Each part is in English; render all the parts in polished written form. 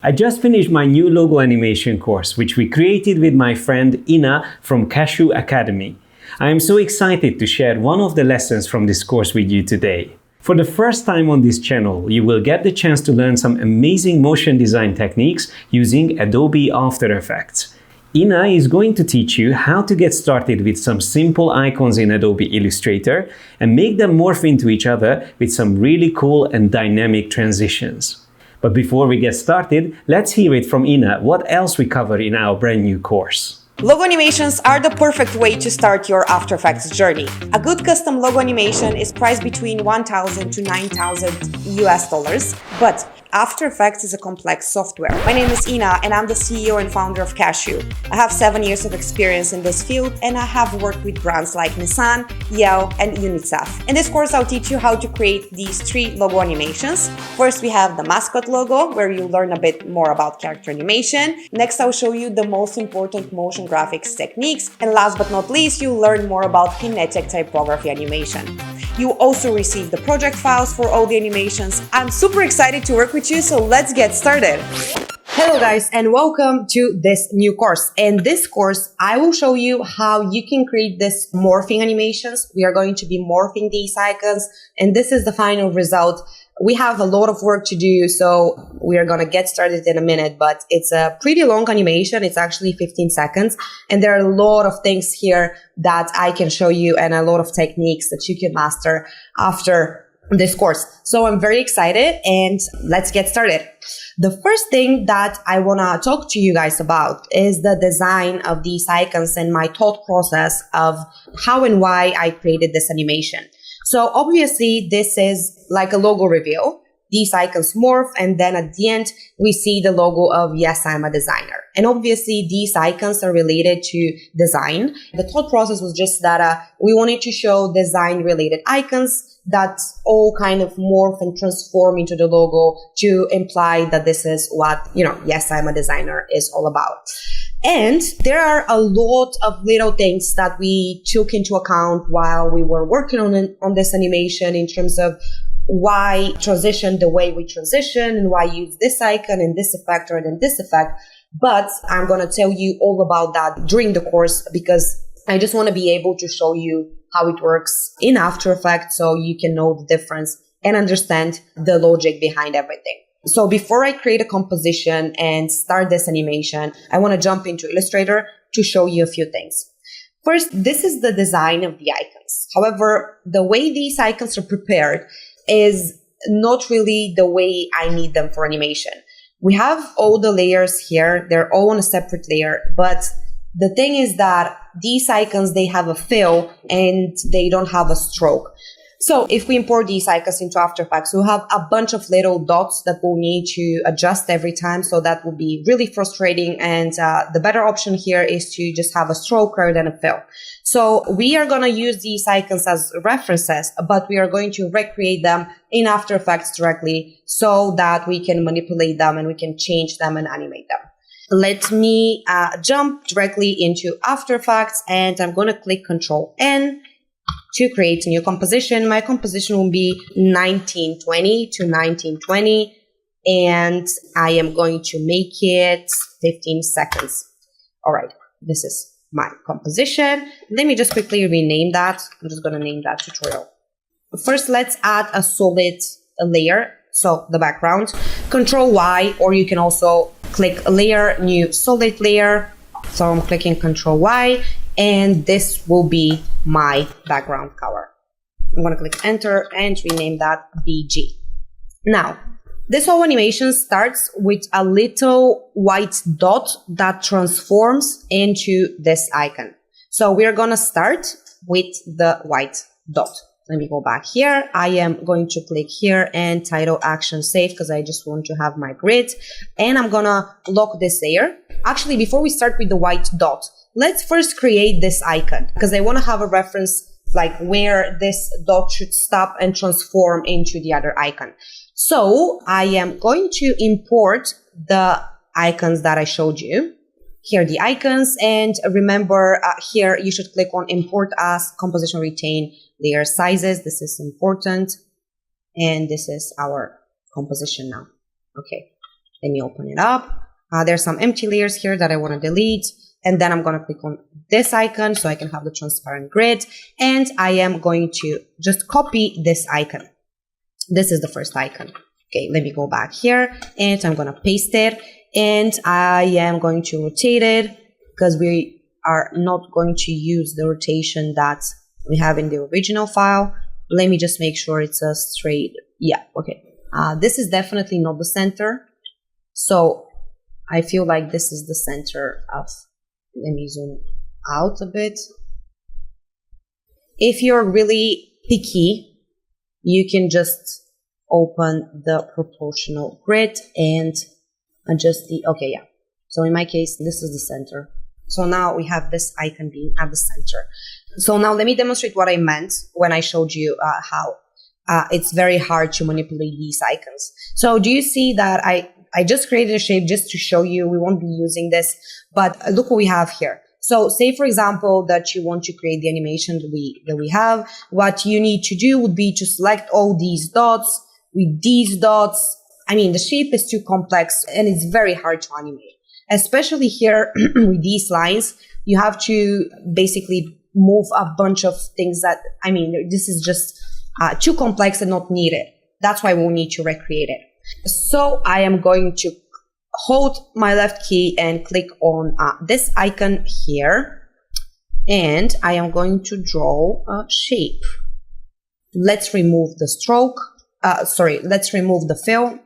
I just finished my new logo animation course, which we created with my friend Ina from Kashu Academy. I am so excited to share one of the lessons from this course with you today. For the first time on this channel, you will get the chance to learn some amazing motion design techniques using Adobe After Effects. Ina is going to teach you how to get started with some simple icons in Adobe Illustrator and make them morph into each other with some really cool and dynamic transitions. But before we get started, let's hear it from Ina what else we cover in our brand new course. Logo animations are the perfect way to start your After Effects journey. A good custom logo animation is priced between $1,000 to $9,000 but After Effects is a complex software. My name is Ina and I'm the CEO and founder of Kashu. I have 7 years of experience in this field and I have worked with brands like Nissan, Yale, and UNICEF. In this course, I'll teach you how to create these 3 logo animations. First, we have the mascot logo, where you learn a bit more about character animation. Next, I'll show you the most important motion graphics techniques. And last but not least, you'll learn more about kinetic typography animation. You also receive the project files for all the animations. I'm super excited to work with you, so let's get started. Hello guys, and welcome to this new course. In this course, I will show you how you can create this morphing animations. We are going to be morphing these icons, and this is the final result. We have a lot of work to do, so we are going to get started in a minute, but it's a pretty long animation. It's actually 15 seconds, and there are a lot of things here that I can show you and a lot of techniques that you can master after this course. So I'm very excited, and let's get started. The first thing that I want to talk to you guys about is the design of these icons and my thought process of how and why I created this animation. So obviously this is like a logo reveal. These icons morph, and then at the end we see the logo of yes, I'm a designer. And obviously these icons are related to design. The thought process was just that we wanted to show design related icons that all kind of morph and transform into the logo to imply that this is what, yes, I'm a designer is all about. And there are a lot of little things that we took into account while we were working on this animation in terms of why transition the way we transition and why use this icon and this effect rather than this effect. But I'm going to tell you all about that during the course because I just want to be able to show you how it works in After Effects so you can know the difference and understand the logic behind everything. So before I create a composition and start this animation, I want to jump into Illustrator to show you a few things. First, this is the design of the icons. However, the way these icons are prepared is not really the way I need them for animation. We have all the layers here. They're all on a separate layer, but the thing is that these icons, they have a fill and they don't have a stroke. So if we import these icons into After Effects, we'll have a bunch of little dots that we'll need to adjust every time. So that will be really frustrating. And the better option here is to just have a stroke rather than a fill. So we are going to use these icons as references, but we are going to recreate them in After Effects directly so that we can manipulate them and we can change them and animate them. Let me jump directly into After Effects, and I'm going to click Ctrl-N to create a new composition. My composition will be 1920 to 1920, and I am going to make it 15 seconds. All right, this is my composition. Let me just quickly rename that. I'm just going to name that tutorial. First, let's add a solid layer. So the background, Ctrl-Y, or you can also click Layer, New Solid Layer. So I'm clicking Ctrl-Y, and this will be my background color. I'm going to click Enter and rename that BG. Now, this whole animation starts with a little white dot that transforms into this icon. So we're going to start with the white dot. Let me go back here. I am going to click here and title action save because I just want to have my grid. And I'm going to lock this layer. Actually, before we start with the white dot, let's first create this icon because I want to have a reference like where this dot should stop and transform into the other icon. So I am going to import the icons that I showed you. Here are the icons, and remember here you should click on import as composition retain layer sizes. This is important, and this is our composition now. Okay, Let me open it up. There's some empty layers here that I want to delete. And then I'm going to click on this icon so I can have the transparent grid. And I am going to just copy this icon. This is the first icon. Okay, let me go back here and I'm going to paste it. And I am going to rotate it because we are not going to use the rotation that we have in the original file. Let me just make sure it's a straight. Yeah, okay. This is definitely not the center. So I feel like this is the center of, let me zoom out a bit. If you're really picky, you can just open the proportional grid and adjust the, okay, yeah. So in my case, this is the center. So now we have this icon being at the center. So now let me demonstrate what I meant when I showed you how it's very hard to manipulate these icons. So do you see that I just created a shape just to show you, we won't be using this, but look what we have here. So say, for example, that you want to create the animation that we have. What you need to do would be to select all these dots with these dots. I mean, the shape is too complex and it's very hard to animate. Especially here with these lines, you have to basically move a bunch of things that, I mean, this is just too complex and not needed. That's why we'll need to recreate it. So I am going to hold my left key and click on this icon here. And I am going to draw a shape. Let's remove the stroke. Let's remove the fill.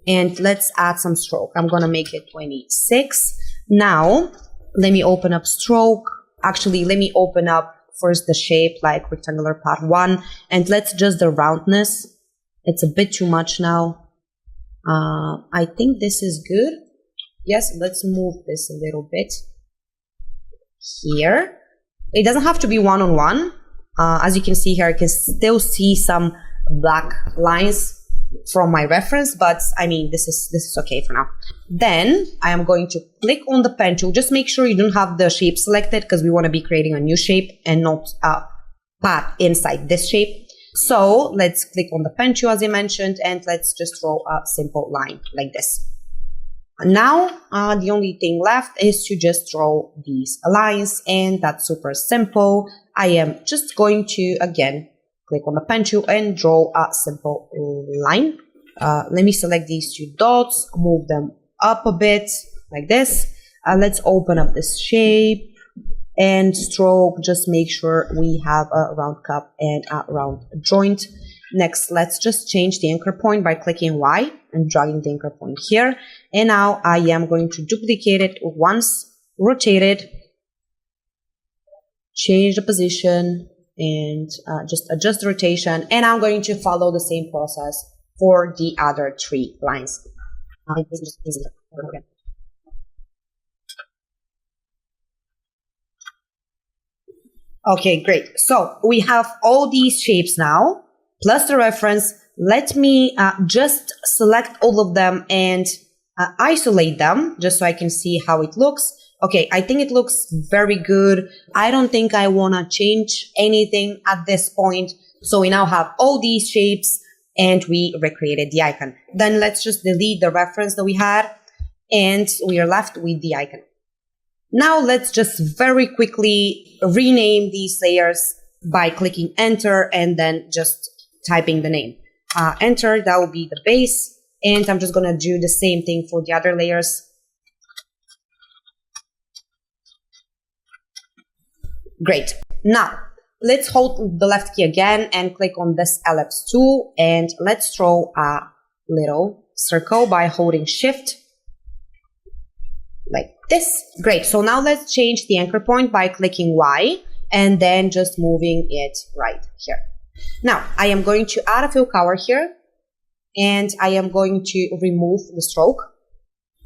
And let's add some stroke. I'm going to make it 26. Now, let me open up stroke. Actually, let me open up first the shape, like rectangular part 1. And let's adjust the roundness. It's a bit too much now. I think this is good. Yes, let's move this a little bit here. It doesn't have to be one-on-one. As you can see here, I can still see some black lines from my reference, but I mean, this is okay for now. Then I am going to click on the pen tool. Just make sure you don't have the shape selected because we want to be creating a new shape and not a path inside this shape. So let's click on the pen tool as I mentioned, and let's just draw a simple line like this. Now, the only thing left is to just draw these lines, and that's super simple. I am just going to, again, click on the pen tool and draw a simple line. Let me select these two dots, move them up a bit like this. Let's open up this shape and stroke. Just make sure we have a round cup and a round joint. Next, let's just change the anchor point by clicking Y and dragging the anchor point here. And now I am going to duplicate it once, rotate it, change the position, and just adjust the rotation. And I'm going to follow the same process for the other 3 lines. Okay, great. So we have all these shapes now, plus the reference. Let me just select all of them and isolate them just so I can see how it looks. Okay, I think it looks very good. I don't think I want to change anything at this point. So we now have all these shapes and we recreated the icon. Then let's just delete the reference that we had and we are left with the icon. Now let's just very quickly rename these layers by clicking enter and then just typing the name. Enter, that will be the base. And I'm just going to do the same thing for the other layers. Great. Now, let's hold the left key again and click on this ellipse tool and let's draw a little circle by holding shift like this. Great. So now let's change the anchor point by clicking Y and then just moving it right here. Now, I am going to add a fill color here and I am going to remove the stroke.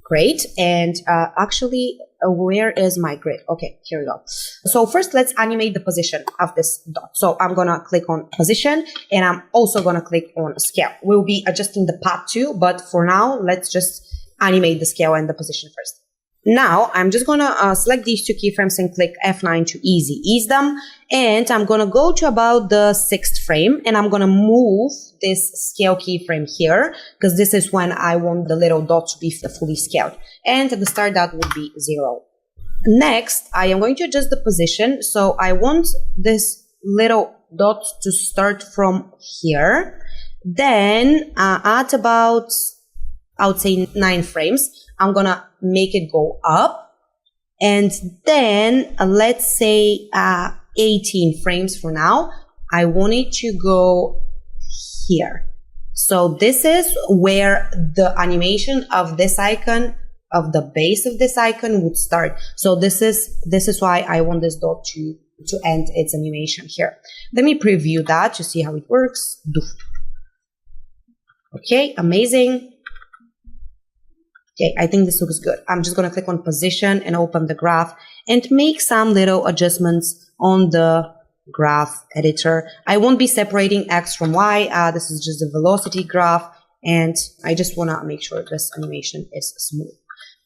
Great. And actually, where is my grid? Okay, here we go. So first, let's animate the position of this dot. So I'm going to click on position and I'm also going to click on scale. We'll be adjusting the path too, but for now, let's just animate the scale and the position first. Now I'm just gonna select these two keyframes and click F9 to ease them. And I'm gonna go to about the 6th frame and I'm gonna move this scale keyframe here because this is when I want the little dot to be fully scaled. And at the start that would be 0. Next, I am going to adjust the position. So I want this little dot to start from here. Then at about, I would say 9 frames, I'm gonna make it go up. And then let's say 18 frames for now. I want it to go here. So this is where the animation of this icon, of the base of this icon would start. So this is why I want this dot to end its animation here. Let me preview that to see how it works. Okay, amazing. Okay, I think this looks good. I'm just going to click on position and open the graph and make some little adjustments on the graph editor. I won't be separating X from Y. This is just a velocity graph and I just want to make sure this animation is smooth.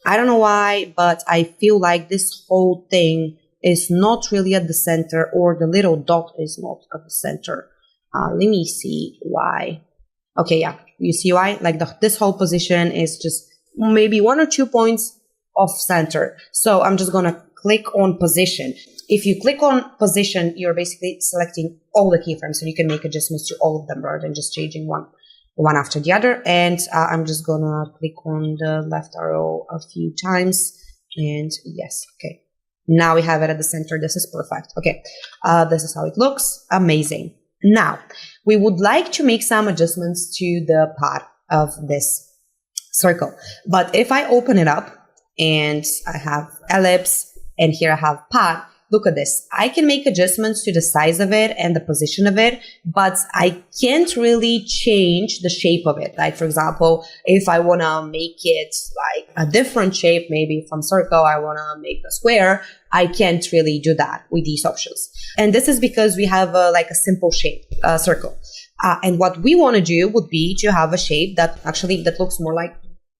I don't know why, but I feel like this whole thing is not really at the center, or the little dot is not at the center. Let me see why. Okay, yeah, you see why? Like this whole position is just maybe 1 or 2 points off center. So I'm just going to click on position. If you click on position, you're basically selecting all the keyframes, so you can make adjustments to all of them rather than just changing one after the other. And I'm just going to click on the left arrow a few times. And yes, okay. Now we have it at the center. This is perfect. Okay, this is how it looks. Amazing. Now, we would like to make some adjustments to the path of this circle. But if I open it up and I have ellipse and here I have path, look at this. I can make adjustments to the size of it and the position of it, but I can't really change the shape of it. Like, for example, if I want to make it like a different shape, maybe from circle, I want to make a square, I can't really do that with these options. And this is because we have like a simple shape, circle. And what we want to do would be to have a shape that looks more like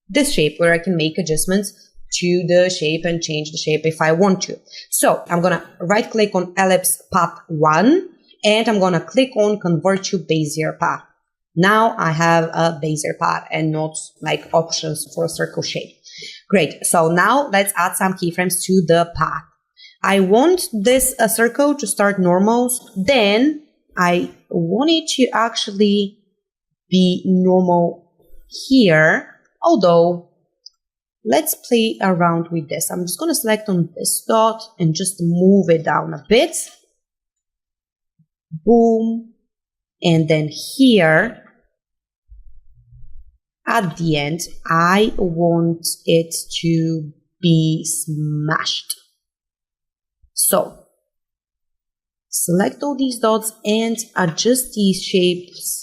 this shape, where I can make adjustments to the shape and change the shape if I want to. So I'm going to right click on ellipse path 1 and I'm going to click on convert to Bezier path. Now I have a Bezier path and not like options for a circle shape. Great. So now let's add some keyframes to the path. I want this circle to start normal. Then I want it to actually be normal here. Although, let's play around with this. I'm just going to select on this dot and just move it down a bit. Boom. And then here, at the end, I want it to be smashed. So, select all these dots and adjust these shapes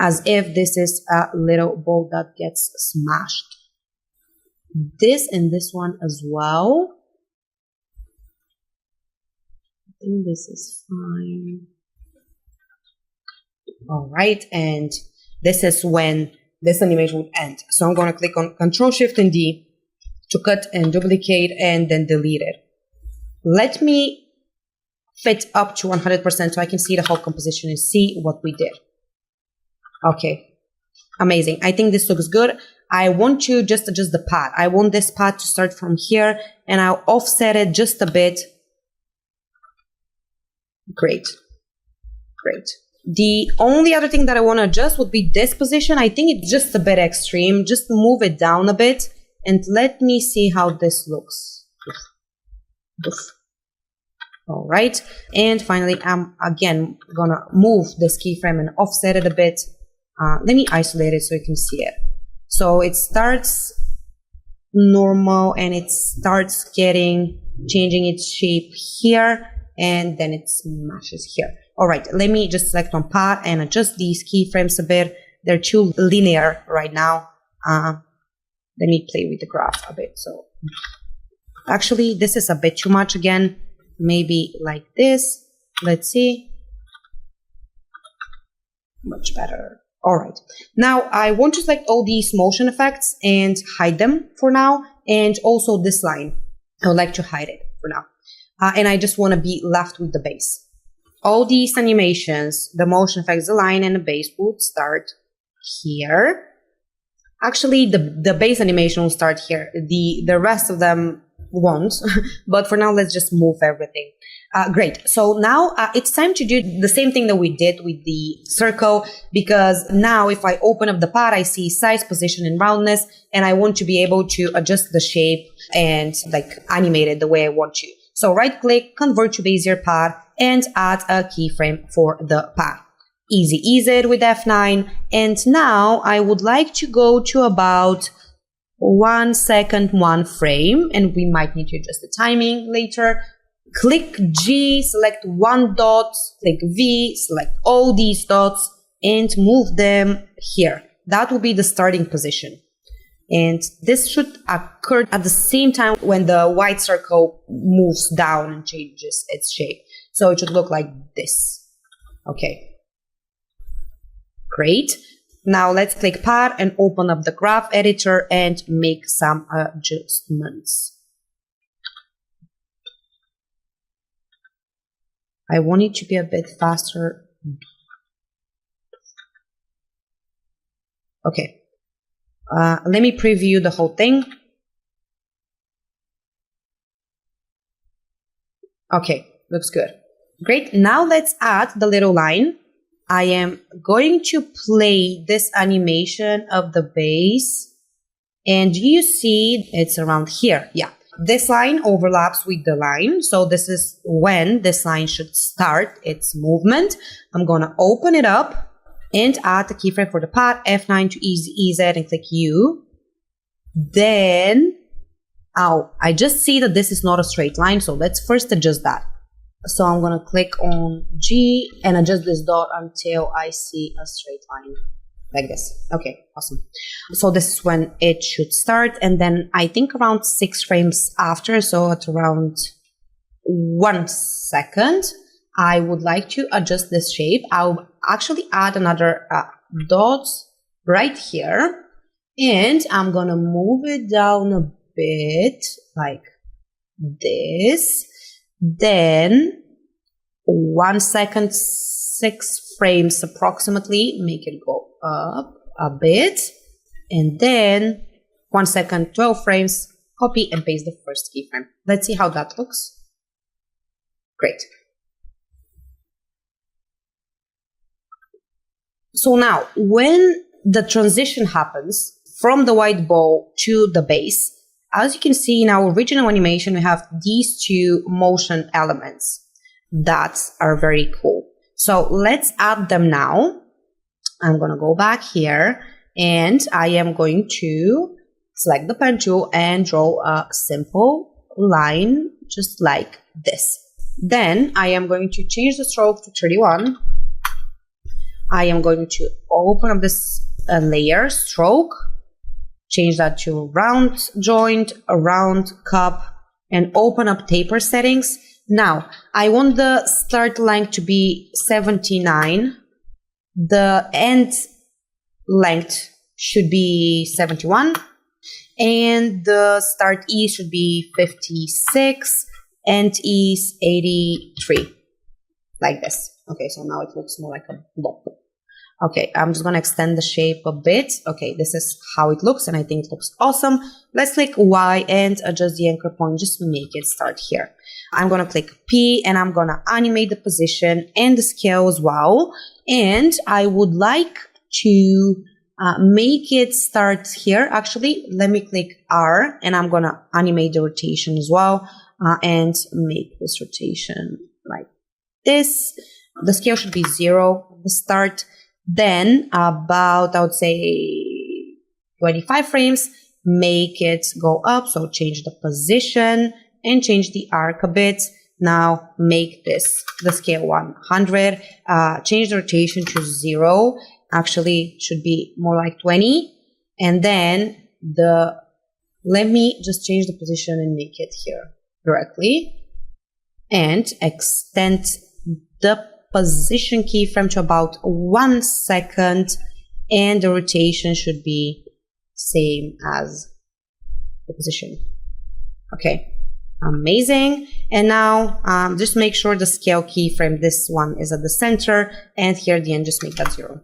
as if this is a little ball that gets smashed. This and this one as well. I think this is fine. All right, and this is when this animation would end. So I'm going to click on Ctrl Shift and D to cut and duplicate and then delete it. Let me fit up to 100% so I can see the whole composition and see what we did. Okay, amazing. I think this looks good. I want to just adjust the path. I want this path to start from here and I'll offset it just a bit. Great. Great. The only other thing that I want to adjust would be this position. I think it's just a bit extreme. Just move it down a bit and let me see how this looks. All right. And finally, I'm again going to move this keyframe and offset it a bit. Let me isolate it so you can see it. So it starts normal and it starts changing its shape here and then it smashes here. All right, let me just select on path and adjust these keyframes a bit. They're too linear right now. Let me play with the graph a bit. So actually, this is a bit too much again. Maybe like this. Let's see. Much better. All right. Now I want to select all these motion effects and hide them for now. and also this line. I would like to hide it for now. And I just want to be left with the base. All these animations, the motion effects, the line, and the base would start here. Actually, the base animation will start here. The rest of them won't. But for now, let's just move everything. Great. So now it's time to do the same thing that we did with the circle, because now if I open up the part, I see size, position, and roundness, and I want to be able to adjust the shape and like animate it the way I want to. So right click, convert to Bezier part, and add a keyframe for the part. Easy easy with F9. And now I would like to go to about 1 second, 1 frame, and we might need to adjust the timing later. Click G, select one dot, click V, select all these dots, and move them here. That will be the starting position. And this should occur at the same time when the white circle moves down and changes its shape. So it should look like this. Okay. Great. Now let's click Part and open up the graph editor and make some adjustments. I want it to be a bit faster. Okay. Let me preview the whole thing. Okay, looks good. Great. Now let's add the little line. I am going to play this animation of the base. And you see it's around here. Yeah. This line overlaps with the line. So this is when this line should start its movement. I'm going to open it up and add the keyframe for the part, F9 to EZ and click U. Then, I just see that this is not a straight line. So let's first adjust that. So I'm going to click on G and adjust this dot until I see a straight line like this. Okay, awesome. So this is when it should start. And then I think around 6 frames after, so at around 1 second, I would like to adjust this shape. I'll actually add another dot right here. And I'm going to move it down a bit like this. Then 1 second, 6 frames approximately, make it go up a bit. And then 1 second, 12 frames, copy and paste the first keyframe. Let's see how that looks. Great. So now when the transition happens from the white ball to the base, as you can see in our original animation, we have these 2 motion elements that are very cool. So let's add them now. I'm going to go back here and I am going to select the pen tool and draw a simple line just like this. Then I am going to change the stroke to 31. I am going to open up this layer, stroke, change that to round joint, a round cup, and open up taper settings. Now, I want the start length to be 79. The end length should be 71. And the start ease should be 56. End ease 83. Like this. Okay, so now it looks more like a block. Okay, I'm just going to extend the shape a bit. Okay, this is how it looks and I think it looks awesome. Let's click Y and adjust the anchor point just to make it start here. I'm going to click P and I'm going to animate the position and the scale as well. And I would like to make it start here. Actually, let me click R and I'm going to animate the rotation as well and make this rotation like this. The scale should be 0 at the start. Then about, I would say 25 frames, make it go up. So change the position and change the arc a bit. Now make this the scale 100, change the rotation to 0. Actually should be more like 20. And then let me just change the position and make it here directly and extend the position keyframe to about 1 second and the rotation should be same as the position. Okay, amazing. And now just make sure the scale keyframe, this one is at the center, and here at the end, just make that 0.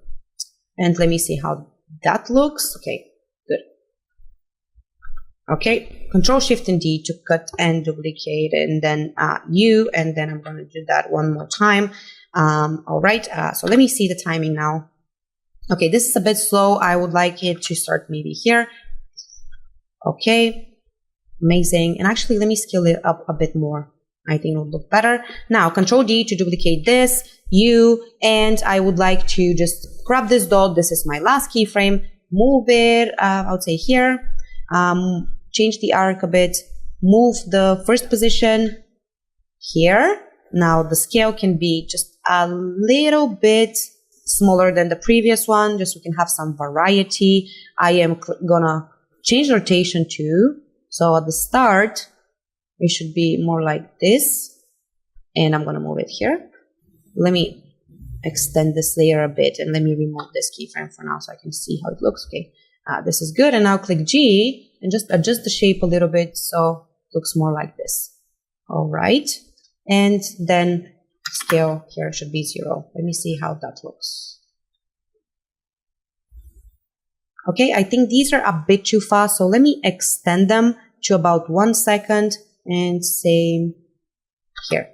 And let me see how that looks. Okay, good. Okay, Control Shift and D to cut and duplicate, and then U, and then I'm going to do that one more time. All right, so let me see the timing now. Okay, this is a bit slow. I would like it to start maybe here. Okay, amazing. And actually, let me scale it up a bit more. I think it will look better. Now, Control D to duplicate this, U, and I would like to just grab this dot. This is my last keyframe. Move it, I would say here. Change the arc a bit. Move the first position here. Now, the scale can be just a little bit smaller than the previous one, just so we can have some variety. I am gonna change rotation too. So at the start, it should be more like this. And I'm gonna move it here. Let me extend this layer a bit and let me remove this keyframe for now so I can see how it looks. Okay, this is good. And now click G and just adjust the shape a little bit so it looks more like this. All right. And then scale here should be 0. Let me see how that looks. Okay, I think these are a bit too fast, so let me extend them to about 1 second and same here.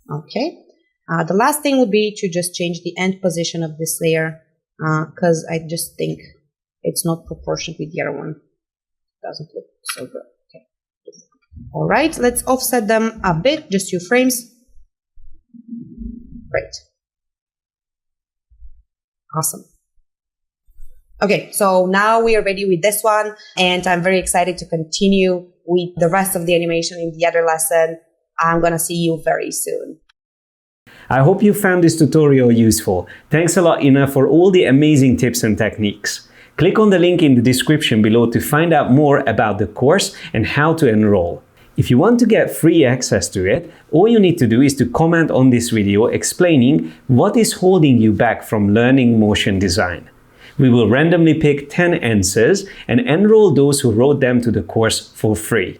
Okay, the last thing would be to just change the end position of this layer because I just think it's not proportionate with the other one. It doesn't look so good. Okay. All right, let's offset them a bit, just 2 frames. Great. Awesome. Okay, so now we are ready with this one, and I'm very excited to continue with the rest of the animation in the other lesson. I'm gonna see you very soon. I hope you found this tutorial useful. Thanks a lot, Ina, for all the amazing tips and techniques. Click on the link in the description below to find out more about the course and how to enroll. If you want to get free access to it, all you need to do is to comment on this video explaining what is holding you back from learning motion design. We will randomly pick 10 answers and enroll those who wrote them to the course for free.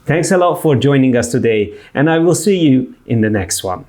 Thanks a lot for joining us today, and I will see you in the next one.